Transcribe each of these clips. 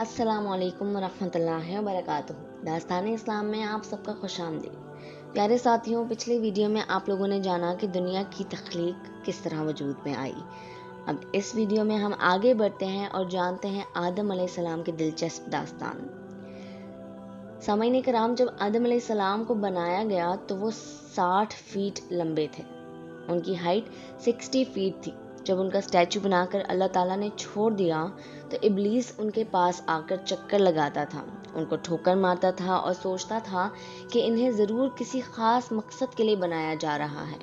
अस्सलाम वालेकुम वरहमतुल्लाहि वबरकातुहू। दास्तान इस्लाम में आप सबका खुशामदीद। प्यारे साथियों, पिछले वीडियो में आप लोगों ने जाना कि दुनिया की तख्लीक किस तरह वजूद में आई। अब इस वीडियो में हम आगे बढ़ते हैं और जानते हैं आदम अलैहिस्सलाम की दिलचस्प दास्तान। सामाईन कराम, जब आदम अलैहिस्सलाम को बनाया गया तो वो 60 फीट लंबे थे। उनकी हाइट 60 फीट थी। जब उनका स्टैचू बनाकर अल्लाह ताला ने छोड़ दिया तो इब्लीस उनके पास आकर चक्कर लगाता था, उनको ठोकर मारता था और सोचता था कि इन्हें ज़रूर किसी ख़ास मकसद के लिए बनाया जा रहा है।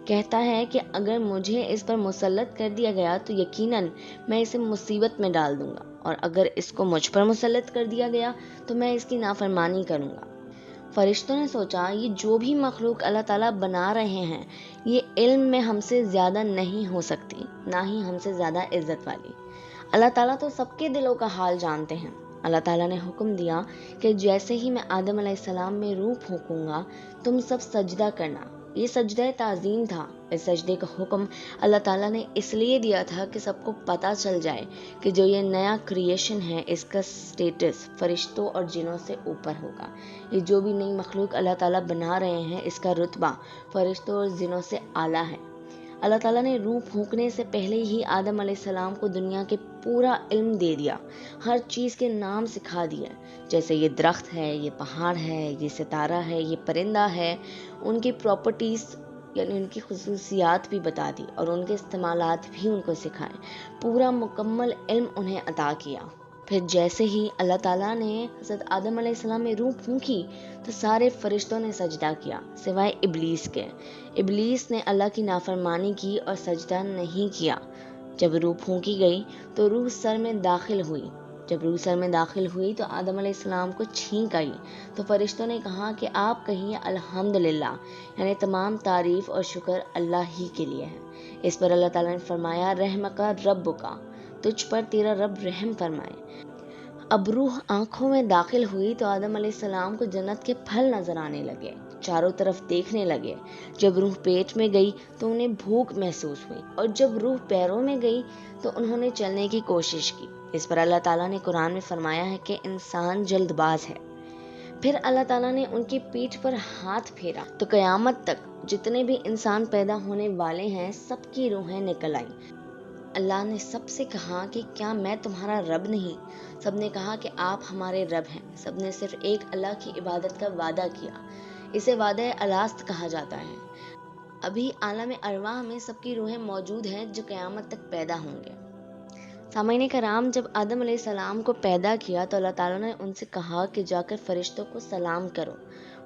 कहता है कि अगर मुझे इस पर मुसल्लत कर दिया गया तो यकीनन मैं इसे मुसीबत में डाल दूंगा, और अगर इसको मुझ पर मुसल्लत कर दिया गया तो मैं इसकी नाफरमानी करूंगा। फरिश्तों ने सोचा, ये जो भी मखलूक अल्लाह ताला बना रहे हैं ये इल्म में हमसे ज़्यादा नहीं हो सकती, ना ही हमसे ज़्यादा इज्जत वाली। अल्लाह ताला तो सबके दिलों का हाल जानते हैं। अल्लाह ताला ने हुक्म दिया कि जैसे ही मैं आदम अलैहिस्सलाम में रूह फूंकूंगा तुम सब सजदा करना। ये सजदा ताज़ीम था। इस सजदे का हुक्म अल्लाह ताला ने इसलिए दिया था कि सबको पता चल जाए कि जो ये नया क्रिएशन है इसका स्टेटस फरिश्तों और जिनों से ऊपर होगा। ये जो भी नई मखलूक अल्लाह ताला बना रहे हैं इसका रुतबा फरिश्तों और जिनों से आला है। अल्लाह ताला ने रूह फूंकने से पहले ही आदम अलैहिस्सलाम को दुनिया के पूरा इल्म दे दिया, हर चीज़ के नाम सिखा दिए। जैसे ये दरख्त है, ये पहाड़ है, ये सितारा है, ये परिंदा है, उनकी प्रॉपर्टीज़ यानी उनकी खुसूसियात भी बता दी और उनके इस्तेमालात भी उनको सिखाए। पूरा मुकम्मल इल्म उन्हें अता किया। फिर जैसे ही अल्लाह ताला ने हज़रत आदम अलैहिस्सलाम में रूह फूंकी तो सारे फरिश्तों ने सजदा किया सिवाय इब्लीस के। इब्लीस ने अल्लाह की नाफरमानी की और सजदा नहीं किया। जब रूह फूंकी गई तो रूह सर में दाखिल हुई। जब रूह सर में दाखिल हुई तो आदम अलैहिस्सलाम को छींक आई तो फरिश्तों ने कहा कि आप कहिए अल्हम्दुलिल्लाह, यानी तमाम तारीफ़ और शुक्र अल्लाह ही के लिए है। इस पर अल्लाह ताला ने फरमाया, रहमका रब्बुका, तुझ पर तेरा रब रहम फरमाए। अब रूह आंखों में दाखिल हुई तो आदम अलैहिस्सलाम को जन्नत के फल नजर आने लगे, चारों तरफ देखने लगे। जब रूह पेट में गई तो उन्हें भूख महसूस हुई, और जब रूह पैरों में गई तो उन्होंने चलने की कोशिश की। इस पर अल्लाह ताला ने कुरान में फरमाया है कि इंसान जल्दबाज है। फिर अल्लाह ताला ने उनकी पीठ पर हाथ फेरा तो क़यामत तक जितने भी इंसान पैदा होने वाले हैं सबकी रूहें निकल आईं। अल्लाह ने सबसे कहा कि क्या मैं तुम्हारा रब नहीं? सबने कहा कि आप हमारे रब हैं। सबने सिर्फ एक अल्लाह की इबादत का वादा किया। इसे वादा अलास्त कहा जाता है। अभी आलम अरवाह में सबकी रूहें मौजूद हैं जो क़यामत तक पैदा होंगे। सामाईन कराम, जब आदम अलैहिस्सलाम को पैदा किया तो अल्लाह ताला ने उनसे कहा कि जाकर फरिश्तों को सलाम करो।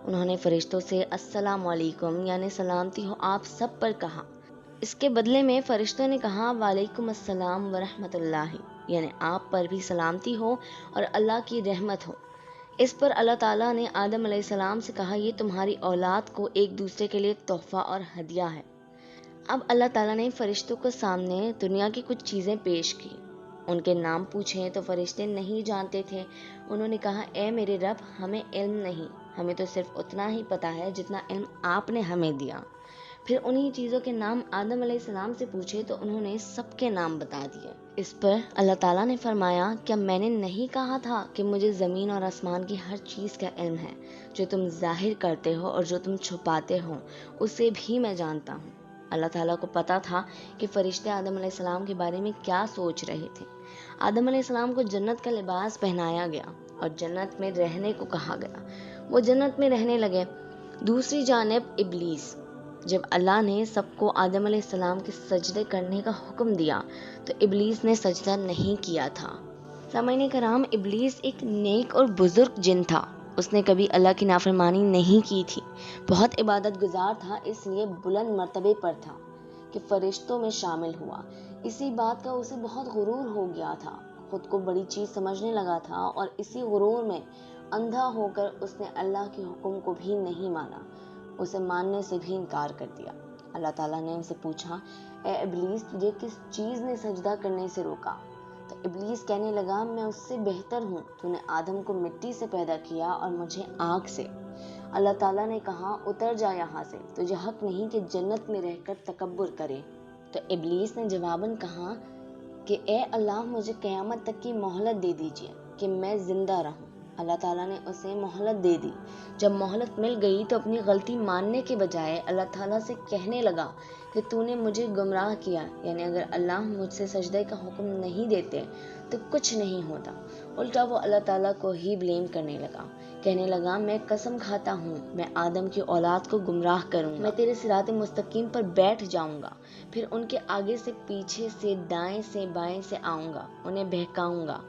उन्होंने फरिश्तों से अस्सलाम वालेकुम यानी सलामती हो आप सब पर कहा। इसके बदले में फरिश्तों ने कहा वालेकुम अस्सलाम व रहमतुल्लाहि, यानी आप पर भी सलामती हो और अल्लाह की रहमत हो। इस पर अल्लाह ताला ने आदम अलैहिस्सलाम से कहा, ये तुम्हारी औलाद को एक दूसरे के लिए तोहफा और हदिया है। अब अल्लाह ताला ने फरिश्तों को सामने दुनिया की कुछ चीज़ें पेश की। उनके नाम पूछे तो फरिश्ते नहीं जानते थे। उन्होंने कहा, ए मेरे रब, हमें इल्म नहीं, हमें तो सिर्फ उतना ही पता है जितना इल्म आपने हमें दिया। फिर उन्हीं चीज़ों के नाम आदम अलैहिस्सलाम से पूछे तो उन्होंने सबके नाम बता दिए। इस पर अल्लाह ताला ने फरमाया, क्या मैंने नहीं कहा था कि मुझे ज़मीन और आसमान की हर चीज़ का इल्म है? जो तुम जाहिर करते हो और जो तुम छुपाते हो उसे भी मैं जानता हूँ। अल्लाह ताला को पता था कि फरिश्ते आदम अलैहिस्सलाम के बारे में क्या सोच रहे थे। आदम अलैहिस्सलाम को जन्नत का लिबास पहनाया गया और जन्नत में रहने को कहा गया। वो जन्नत में रहने लगे। दूसरी जानिब इब्लीस, जब अल्लाह ने सबको आदम अलैहिस्सलाम के सजदे करने का हुक्म दिया तो इब्लीस ने सजदा नहीं किया था। सामाईन कराम, इब्लीस एक नेक और बुजुर्ग जिन था। उसने कभी अल्लाह की नाफरमानी नहीं की थी। बहुत इबादत गुजार था, इसलिए बुलंद मर्तबे पर था कि फरिश्तों में शामिल हुआ। इसी बात का उसे बहुत गुरूर हो गया था। खुद को बड़ी चीज़ समझने लगा था और इसी गुरूर में अंधा होकर उसने अल्लाह के हुक्म को भी नहीं माना, उसे मानने से भी इनकार कर दिया। अल्लाह ताला ने उनसे पूछा, ए इब्लीस, तुझे किस चीज़ ने सजदा करने से रोका? तो इब्लीस कहने लगा, मैं उससे बेहतर हूँ। तूने आदम को मिट्टी से पैदा किया और मुझे आग से। अल्लाह ताला ने कहा, उतर जा यहाँ से, तुझे हक नहीं कि जन्नत में रहकर तकब्बुर करे। तो इब्लीस ने जवाबन कहा कि ए अल्लाह, मुझे क़यामत तक की मोहलत दे दीजिए, کہ میں زندہ رہوں۔ اللہ تعالیٰ نے اسے مہلت دے دی۔ جب مہلت مل گئی تو اپنی غلطی ماننے کے بجائے اللہ تعالیٰ سے کہنے لگا کہ تو نے مجھے گمراہ کیا، یعنی اگر اللہ مجھ سے سجدے کا حکم نہیں دیتے تو کچھ نہیں ہوتا۔ الٹا وہ اللہ تعالیٰ کو ہی بلیم کرنے لگا، کہنے لگا میں قسم کھاتا ہوں میں آدم کی اولاد کو گمراہ کروں گا، میں تیرے صراط مستقیم پر بیٹھ جاؤں گا، پھر ان کے آگے سے پیچھے سے دائیں سے بائیں سے آؤں گا، انہیں بہکاؤں گا،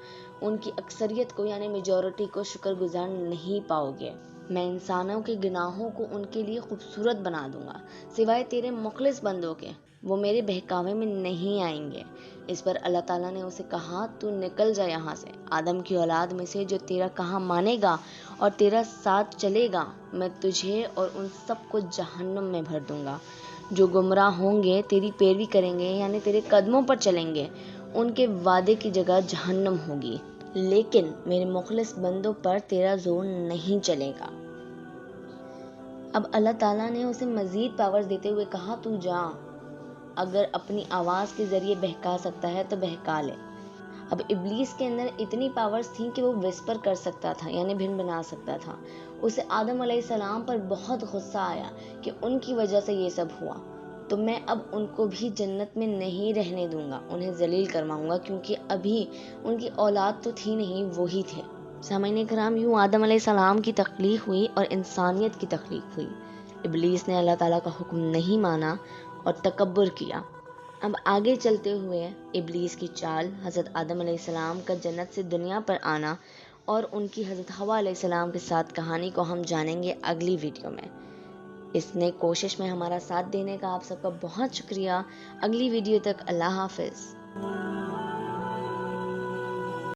ان کی اکثریت کو یعنی میجورٹی کو شکر گزار نہیں پاؤ گے۔ میں انسانوں کے گناہوں کو ان کے لیے خوبصورت بنا دوں گا، سوائے تیرے مخلص بندوں کے، وہ میرے بہکاوے میں نہیں آئیں گے۔ اس پر اللہ تعالیٰ نے اسے کہا تو نکل جا یہاں سے، آدم کی اولاد میں سے جو تیرا کہا مانے گا اور تیرا ساتھ چلے گا میں تجھے اور ان سب کو جہنم میں بھر دوں گا۔ جو گمراہ ہوں گے تیری پیروی کریں گے یعنی تیرے قدموں پر چلیں گے، ان کے وعدے کی جگہ جہنم ہوگی، لیکن میرے مخلص بندوں پر تیرا زور نہیں چلے گا۔ اب اللہ تعالیٰ نے اسے مزید پاورز دیتے ہوئے کہا تو جا، اگر اپنی آواز کے ذریعے بہکا سکتا ہے تو بہکا لے۔ اب ابلیس کے اندر اتنی پاورز تھیں کہ وہ وسپر کر سکتا تھا یعنی بھن بنا سکتا تھا۔ اسے آدم علیہ السلام پر بہت غصہ آیا کہ ان کی وجہ سے یہ سب ہوا، تو میں اب ان کو بھی جنت میں نہیں رہنے دوں گا، انہیں ذلیل کرواؤں گا، کیونکہ ابھی ان کی اولاد تو تھی نہیں، وہی تھے۔ سامعین کرام، یوں آدم علیہ السلام کی تخلیق ہوئی اور انسانیت کی تخلیق ہوئی۔ ابلیس نے اللہ تعالیٰ کا حکم نہیں مانا اور تکبر کیا۔ اب آگے چلتے ہوئے ابلیس کی چال، حضرت آدم علیہ السلام کا جنت سے دنیا پر آنا اور ان کی حضرت حوا علیہ السلام کے ساتھ کہانی کو ہم جانیں گے اگلی ویڈیو میں۔ اس نیک کوشش میں ہمارا ساتھ دینے کا آپ سب کا بہت شکریہ۔ اگلی ویڈیو تک اللہ حافظ۔